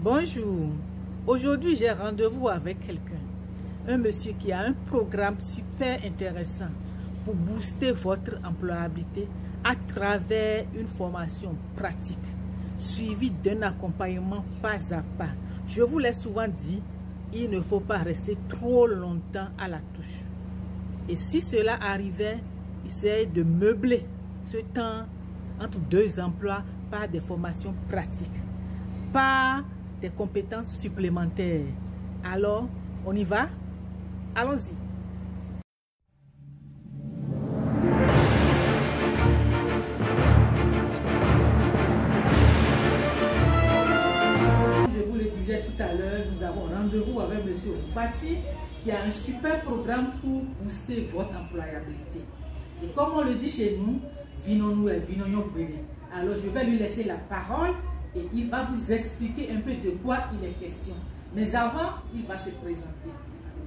Bonjour, aujourd'hui j'ai rendez-vous avec quelqu'un, un monsieur qui a un programme super intéressant pour booster votre employabilité à travers une formation pratique, suivie d'un accompagnement pas à pas. Je vous l'ai souvent dit, il ne faut pas rester trop longtemps à la touche. Et si cela arrivait, essayez de meubler ce temps entre deux emplois par des formations pratiques, par des compétences supplémentaires. Alors, on y va? Allons-y. Comme je vous le disais tout à l'heure, nous avons rendez-vous avec M. Ompati qui a un super programme pour booster votre employabilité. Et comme on le dit chez nous, vinons-nous et vinons-nous brûler. Alors, je vais lui laisser la parole et il va vous expliquer un peu de quoi il est question. Mais avant, il va se présenter.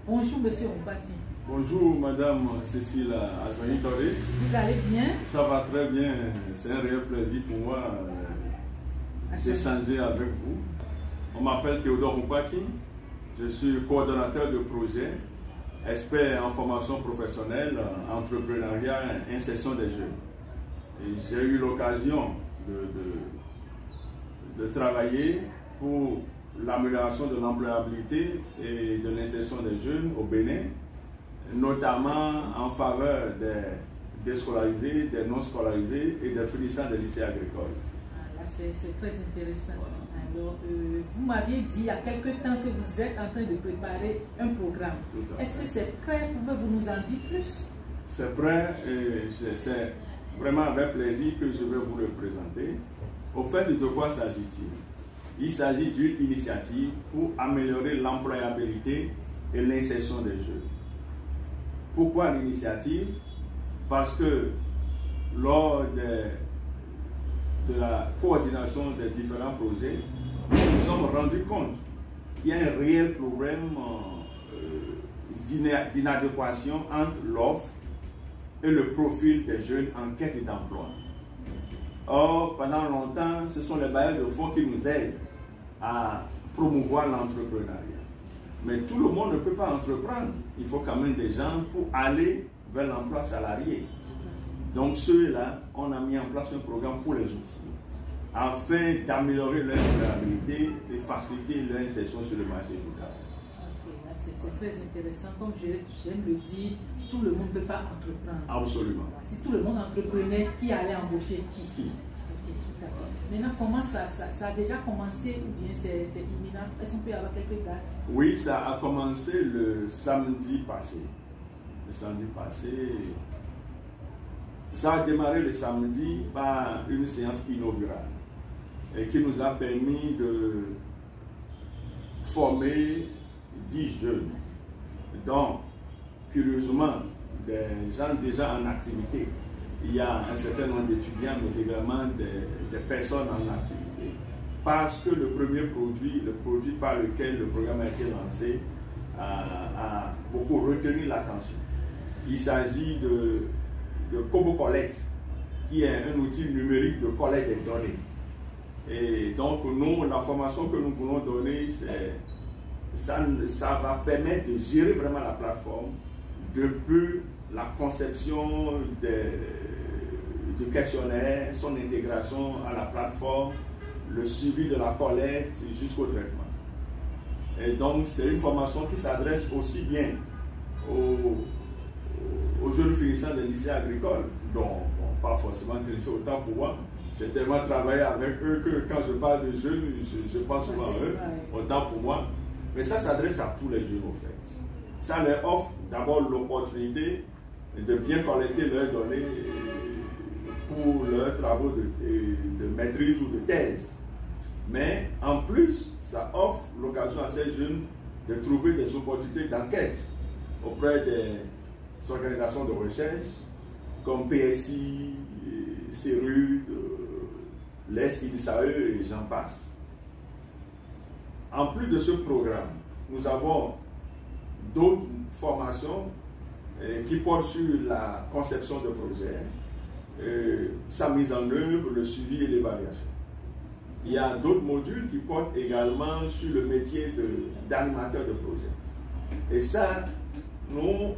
Bonjour, monsieur Ompati. Bonjour, madame Cécile Azani-Toré. Vous allez bien? Ça va très bien. C'est un réel plaisir pour moi d'échanger avec vous. On m'appelle Théodore Ompati. Je suis coordonnateur de projet, expert en formation professionnelle, entrepreneuriat et insertion des jeunes. Et j'ai eu l'occasion de travailler pour l'amélioration de l'employabilité et de l'insertion des jeunes au Bénin, notamment en faveur des scolarisés, des non scolarisés et des finissants des lycées agricoles. C'est très intéressant. Alors, vous m'aviez dit il y a quelque temps que vous êtes en train de préparer un programme. Est-ce que c'est prêt? Pouvez-vous nous en dire plus? C'est prêt et c'est vraiment avec plaisir que je vais vous le présenter. Au fait, de quoi s'agit-il? Il s'agit d'une initiative pour améliorer l'employabilité et l'insertion des jeunes. Pourquoi l'initiative? Parce que lors de la coordination des différents projets, nous nous sommes rendus compte qu'il y a un réel problème d'inadéquation entre l'offre et le profil des jeunes en quête d'emploi. Or, pendant longtemps, ce sont les bailleurs de fonds qui nous aident à promouvoir l'entrepreneuriat. Mais tout le monde ne peut pas entreprendre. Il faut quand même des gens pour aller vers l'emploi salarié. Donc ceux-là, on a mis en place un programme pour les outils, afin d'améliorer leur employabilité et faciliter leur insertion sur le marché du travail. C'est très intéressant. Comme j'aime le dire, tout le monde ne peut pas entreprendre. Absolument. Si tout le monde entreprenait, qui allait embaucher qui? Okay, tout à fait. Maintenant, comment ça a déjà commencé ou bien c'est imminent? Est-ce qu'on peut avoir quelques dates? Oui, ça a commencé le samedi passé. Le samedi passé, ça a démarré le samedi par une séance inaugurale et qui nous a permis de former 10 jeunes, donc curieusement des gens déjà en activité. Il y a un certain nombre d'étudiants, mais également des personnes en activité. Parce que le premier produit, le produit par lequel le programme a été lancé, a beaucoup retenu l'attention. Il s'agit de Kobo Collect, qui est un outil numérique de collecte des données. Et donc, nous, la formation que nous voulons donner, ça va permettre de gérer vraiment la plateforme depuis la conception du questionnaire, son intégration à la plateforme, le suivi de la collecte jusqu'au traitement. Et donc, c'est une formation qui s'adresse aussi bien aux jeunes finissants des lycées agricoles, dont pas forcément intéressé autant pour moi. J'ai tellement travaillé avec eux que quand je parle de jeunes, je pense souvent à eux, autant pour moi. Mais ça s'adresse à tous les jeunes au fait. Ça leur offre d'abord l'opportunité de bien collecter leurs données pour leurs travaux de maîtrise ou de thèse. Mais en plus, ça offre l'occasion à ces jeunes de trouver des opportunités d'enquête auprès des organisations de recherche comme PSI, CERUD, l'ES-INSAE et j'en passe. En plus de ce programme, nous avons d'autres formations qui portent sur la conception de projets, sa mise en œuvre, le suivi et l'évaluation. Il y a d'autres modules qui portent également sur le métier d'animateur de projet. Et ça, nous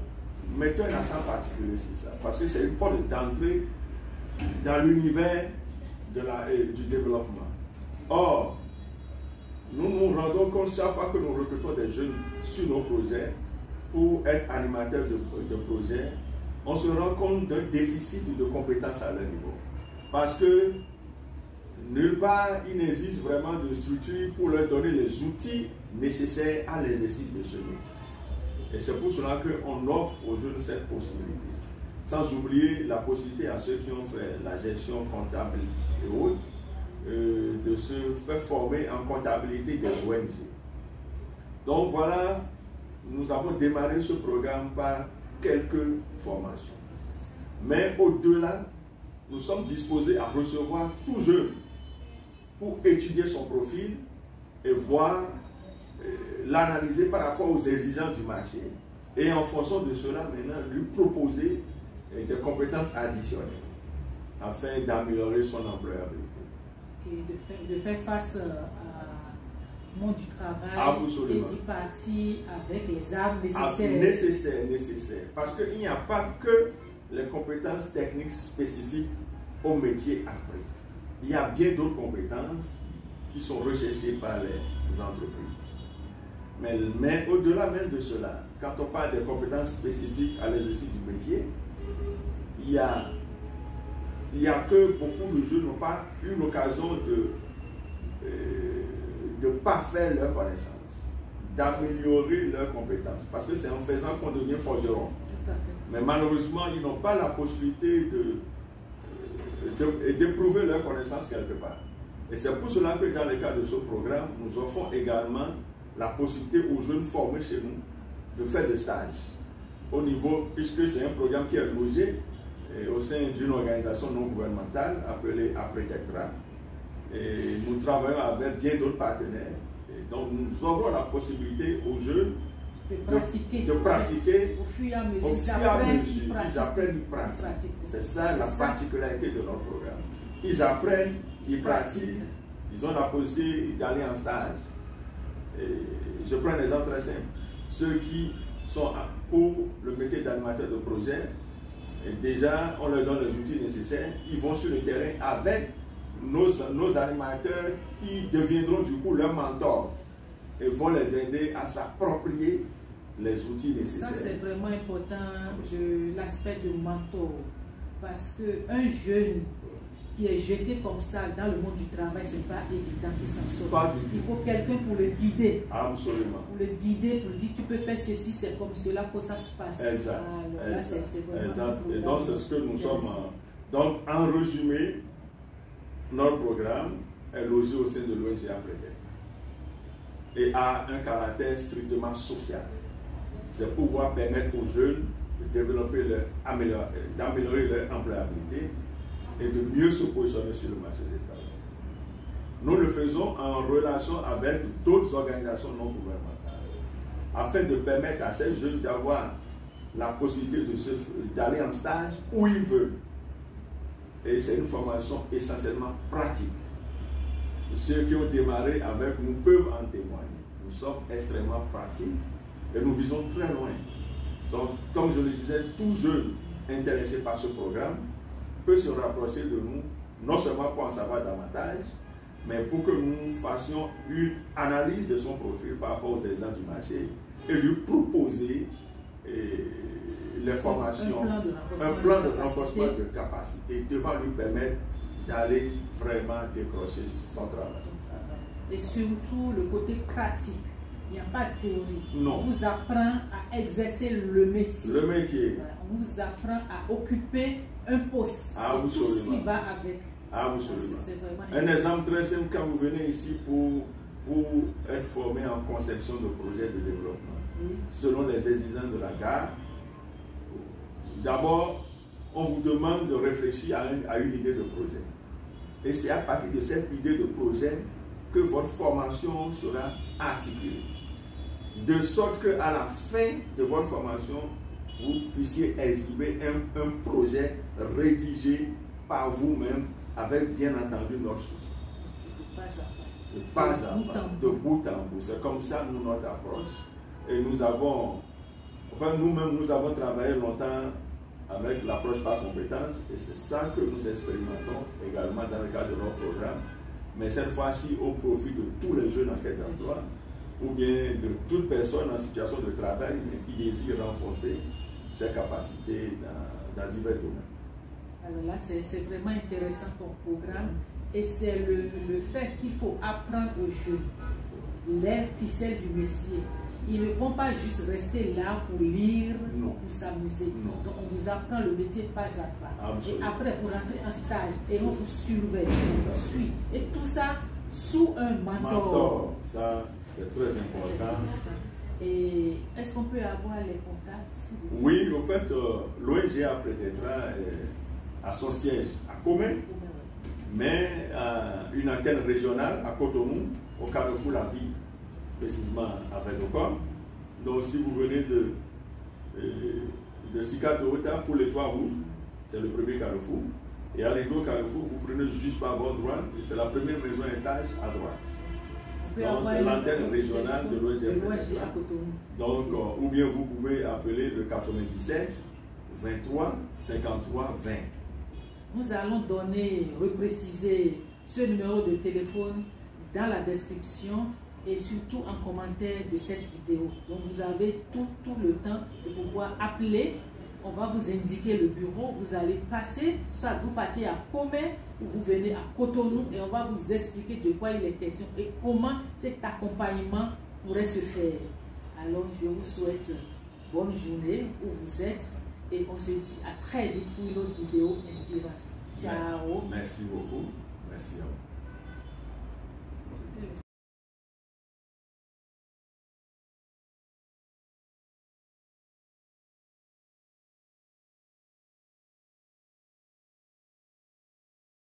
mettons un accent particulier sur ça, parce que c'est une porte d'entrée dans l'univers du développement. Or, nous nous rendons compte chaque fois que nous recrutons des jeunes sur nos projets pour être animateurs de projets, on se rend compte d'un déficit de compétences à leur niveau. Parce que nulle part, il n'existe vraiment de structure pour leur donner les outils nécessaires à l'exercice de ce métier. Et c'est pour cela qu'on offre aux jeunes cette possibilité. Sans oublier la possibilité à ceux qui ont fait la gestion comptable et autres, de se faire former en comptabilité des ONG. Donc voilà, nous avons démarré ce programme par quelques formations. Mais au-delà, nous sommes disposés à recevoir tout jeune pour étudier son profil et voir, l'analyser par rapport aux exigences du marché. Et en fonction de cela, maintenant, lui proposer des compétences additionnelles afin d'améliorer son employabilité. Et de faire face au monde du travail et d'y partir avec les armes nécessaires. Nécessaire. Parce qu'il n'y a pas que les compétences techniques spécifiques au métier appris. Il y a bien d'autres compétences qui sont recherchées par les entreprises. Mais au-delà même de cela, quand on parle des compétences spécifiques à l'exercice du métier, il y a que beaucoup de jeunes n'ont pas eu l'occasion de parfaire leurs connaissances, d'améliorer leurs compétences. Parce que c'est en faisant qu'on devient forgeron. Mais malheureusement, ils n'ont pas la possibilité d'éprouver leurs connaissances quelque part. Et c'est pour cela que dans le cadre de ce programme, nous offrons également la possibilité aux jeunes formés chez nous de faire des stages au niveau, puisque c'est un programme qui est logé au sein d'une organisation non gouvernementale appelée APRETECTRA. Et nous travaillons avec bien d'autres partenaires. Et donc nous offrons la possibilité aux jeunes de pratiquer au fur et à mesure. Ils apprennent, ils pratiquent. C'est ça la particularité de notre programme. Ils apprennent, ils pratiquent, ils ont la possibilité d'aller en stage. Et je prends un exemple très simple. Ceux qui sont pour le métier d'animateur de projet, et déjà on leur donne les outils nécessaires, ils vont sur le terrain avec nos animateurs qui deviendront du coup leurs mentors et vont les aider à s'approprier les outils nécessaires. Ça c'est vraiment important, l'aspect de mentor, parce qu'un jeune qui est jeté comme ça dans le monde du travail, c'est pas évident qu'il s'en sorte. Il faut quelqu'un pour le guider. Absolument. Pour le guider, pour dire tu peux faire ceci, c'est comme cela que ça se passe. Exact. Alors, exact. Là, c'est vraiment exact. Et donc c'est ce que nous sommes. Donc en résumé, notre programme est logé au sein de l'ONG APRETECTRA et a un caractère strictement social. C'est pouvoir permettre aux jeunes de développer d'améliorer leur employabilité et de mieux se positionner sur le marché du travail. Nous le faisons en relation avec d'autres organisations non gouvernementales afin de permettre à ces jeunes d'avoir la possibilité d'aller en stage où ils veulent. Et c'est une formation essentiellement pratique. Ceux qui ont démarré avec nous peuvent en témoigner. Nous sommes extrêmement pratiques et nous visons très loin. Donc, comme je le disais, tout jeune intéressé par ce programme peut se rapprocher de nous, non seulement pour en savoir davantage, mais pour que nous fassions une analyse de son profil par rapport aux exigences du marché et lui proposer les formations, un plan de renforcement de capacité devant lui permettre d'aller vraiment décrocher son travail. Et surtout le côté pratique. Il n'y a pas de théorie. Non. On vous apprend à exercer le métier. Le métier. On vous apprend à occuper un poste. Et tout ce qui va avec. Absolument. C'est Un exemple très simple, quand vous venez ici pour être formé en conception de projets de développement, selon les exigences de la gare, d'abord, on vous demande de réfléchir à une idée de projet. Et c'est à partir de cette idée de projet que votre formation sera articulée. De sorte qu'à la fin de votre formation, vous puissiez exhiber un projet rédigé par vous-même avec bien entendu notre soutien. pas à pas, de bout en bout. C'est comme ça nous, notre approche. Et nous avons, enfin nous-mêmes, nous avons travaillé longtemps avec l'approche par compétence et c'est ça que nous expérimentons également dans le cadre de notre programme. Mais cette fois-ci au profit de tous les jeunes en quête d'emploi ou bien de toute personne en situation de travail mais qui désire renforcer ses capacités dans divers domaines. Alors là, c'est vraiment intéressant ton programme et c'est le fait qu'il faut apprendre aux jeunes les ficelles du métier. Ils ne vont pas juste rester là pour lire, non, pour s'amuser. Donc on vous apprend le métier pas à pas. Absolument. Et après, vous rentrez en stage et on vous surveille, on vous suit. Et tout ça sous un mentor. Ça, c'est très important. Et est-ce qu'on peut avoir les contacts? Oui, en fait, l'ONG Apprêtera a son siège à Comé, mais une antenne régionale à Cotonou, au Carrefour La Vie, précisément à Vedocom. Donc, si vous venez de Sika de Ota pour les Trois Rouges, c'est le premier carrefour. Et arrivé au carrefour, vous prenez juste par votre droite, et c'est la première maison étage à droite. Donc, c'est l'antenne régionale de l'ONG. Donc, ou bien vous pouvez appeler le 97 23 53 20. Nous allons repréciser ce numéro de téléphone dans la description et surtout en commentaire de cette vidéo. Donc, vous avez tout le temps de pouvoir appeler. On va vous indiquer le bureau. Vous allez passer, soit vous partez à Comé ou vous venez à Cotonou et on va vous expliquer de quoi il est question et comment cet accompagnement pourrait se faire. Alors, je vous souhaite bonne journée où vous êtes et on se dit à très vite pour une autre vidéo inspirante. Ciao. Merci beaucoup. Merci à vous.